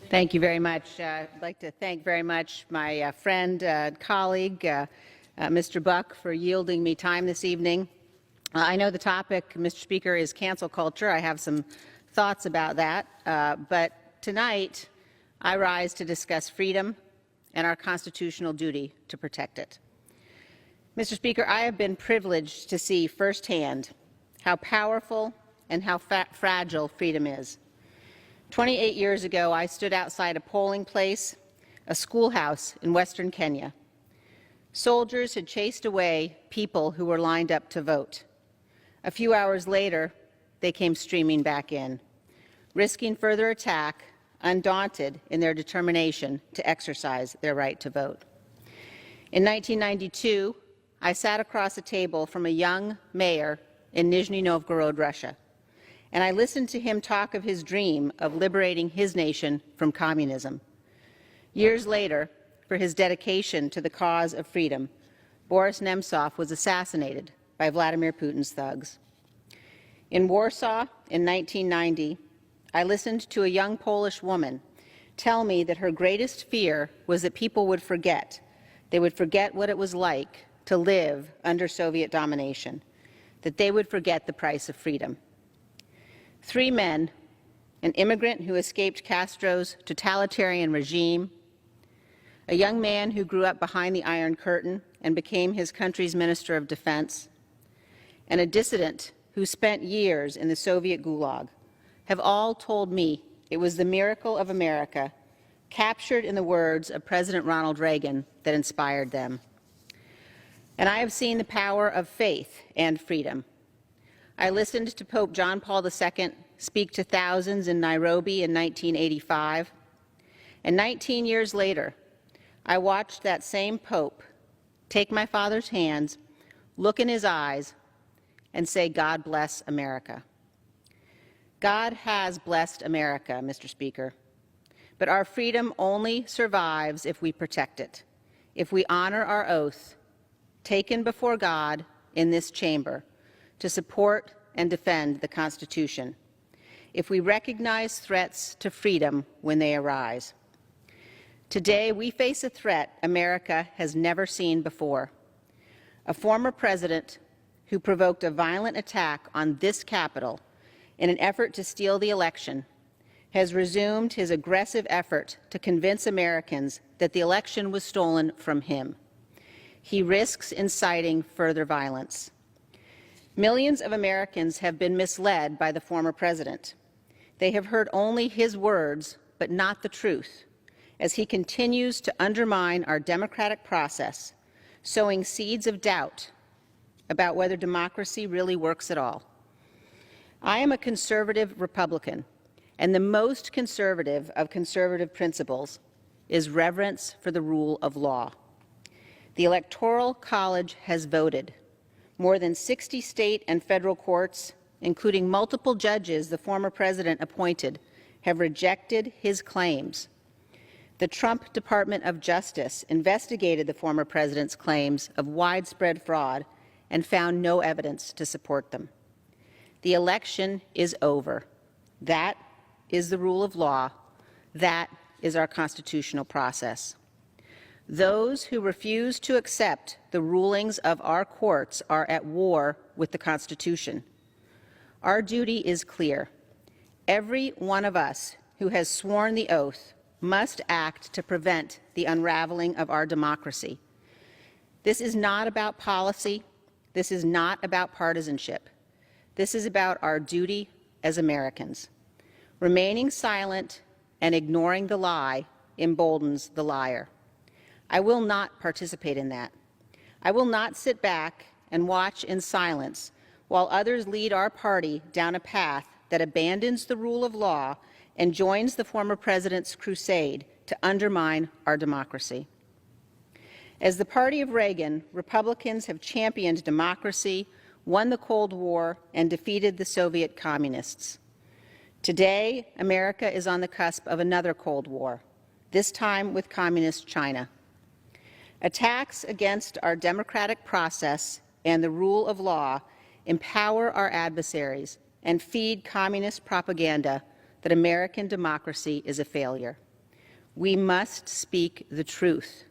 Thank you very much. I'd like to thank very much my friend, colleague, Mr. Buck, for yielding me time this evening. I know the topic, Mr. Speaker, is cancel culture. I have some thoughts about that. But tonight, I rise to discuss freedom and our constitutional duty to protect it. Mr. Speaker, I have been privileged to see firsthand how powerful and how fragile freedom is. 28 years ago, I stood outside a polling place, a schoolhouse in western Kenya. Soldiers had chased away people who were lined up to vote. A few hours later, they came streaming back in, risking further attack, undaunted in their determination to exercise their right to vote. In 1992, I sat across a table from a young mayor in Nizhny Novgorod, Russia, and I listened to him talk of his dream of liberating his nation from communism. Years later, for his dedication to the cause of freedom, Boris Nemtsov was assassinated by Vladimir Putin's thugs. In Warsaw in 1990, I listened to a young Polish woman tell me that her greatest fear was that people would forget. They would forget what it was like to live under Soviet domination, that they would forget the price of freedom. 3 men, an immigrant who escaped Castro's totalitarian regime, a young man who grew up behind the Iron Curtain and became his country's Minister of Defense, and a dissident who spent years in the Soviet Gulag, have all told me it was the miracle of America, captured in the words of President Ronald Reagan, that inspired them. And I have seen the power of faith and freedom. I listened to Pope John Paul II speak to thousands in Nairobi in 1985, and 19 years later, I watched that same Pope take my father's hands, look in his eyes, and say, "God bless America." God has blessed America, Mr. Speaker, but our freedom only survives if we protect it, if we honor our oath taken before God in this chamber to support and defend the Constitution, if we recognize threats to freedom when they arise. Today, we face a threat America has never seen before. A former president who provoked a violent attack on this Capitol in an effort to steal the election has resumed his aggressive effort to convince Americans that the election was stolen from him. He risks inciting further violence. Millions of Americans have been misled by the former president. They have heard only his words, but not the truth, as he continues to undermine our democratic process, sowing seeds of doubt about whether democracy really works at all. I am a conservative Republican, and the most conservative of conservative principles is reverence for the rule of law. The Electoral College has voted. More than 60 state and federal courts, including multiple judges the former president appointed, have rejected his claims. The Trump Department of Justice investigated the former president's claims of widespread fraud and found no evidence to support them. The election is over. That is the rule of law. That is our constitutional process. Those who refuse to accept the rulings of our courts are at war with the Constitution. Our duty is clear. Every one of us who has sworn the oath must act to prevent the unraveling of our democracy. This is not about policy. This is not about partisanship. This is about our duty as Americans. Remaining silent and ignoring the lie emboldens the liar. I will not participate in that. I will not sit back and watch in silence while others lead our party down a path that abandons the rule of law and joins the former president's crusade to undermine our democracy. As the party of Reagan, Republicans have championed democracy, won the Cold War, and defeated the Soviet communists. Today, America is on the cusp of another Cold War, this time with communist China. Attacks against our democratic process and the rule of law empower our adversaries and feed communist propaganda that American democracy is a failure. We must speak the truth.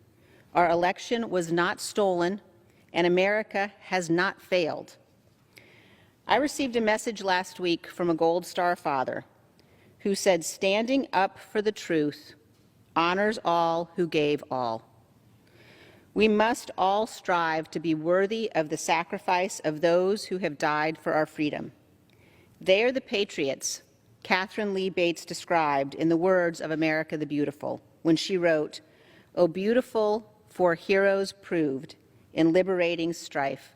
Our election was not stolen, and America has not failed. I received a message last week from a Gold Star father who said, "Standing up for the truth honors all who gave all." We must all strive to be worthy of the sacrifice of those who have died for our freedom. They are the patriots Catherine Lee Bates described in the words of America the Beautiful when she wrote, "O beautiful for heroes proved in liberating strife,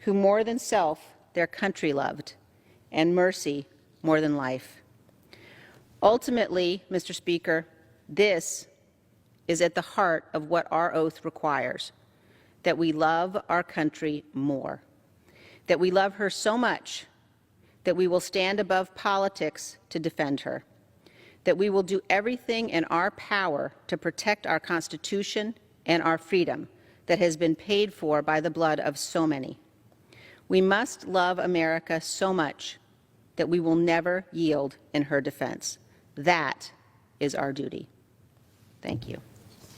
who more than self their country loved, and mercy more than life." Ultimately, Mr. Speaker, this is at the heart of what our oath requires, that we love our country more, that we love her so much that we will stand above politics to defend her, that we will do everything in our power to protect our Constitution and our freedom that has been paid for by the blood of so many. We must love America so much that we will never yield in her defense. That is our duty. Thank you.